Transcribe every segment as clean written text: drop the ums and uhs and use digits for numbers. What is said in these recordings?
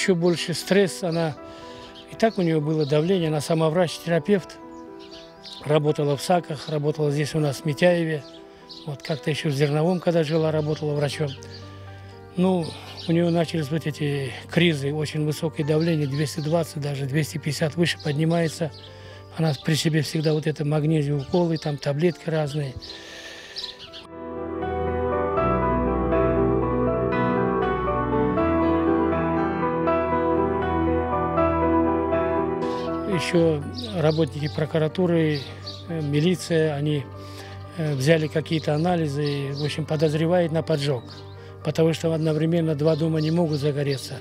еще больше стресс. Она и так у нее было давление, она сама врач-терапевт, работала в САКах, работала здесь у нас в Митяеве. Вот как-то еще в Зерновом, когда жила, работала врачом. Ну, у нее начались вот эти кризы, очень высокое давление, 220, даже 250 выше поднимается. Она при себе всегда вот это магнезий уколы, там таблетки разные. Еще работники прокуратуры, милиция, они взяли какие-то анализы и, в общем, подозревают на поджог, потому что одновременно два дома не могут загореться.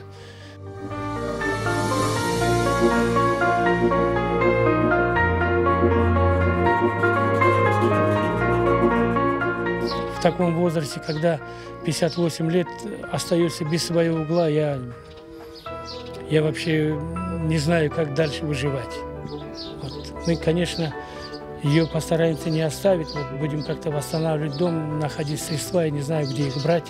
В таком возрасте, когда 58 лет, остаешься без своего угла, я вообще не знаю, как дальше выживать. Вот. Мы, конечно, ее постараемся не оставить, вот будем как-то восстанавливать дом, находить средства, я не знаю, где их брать.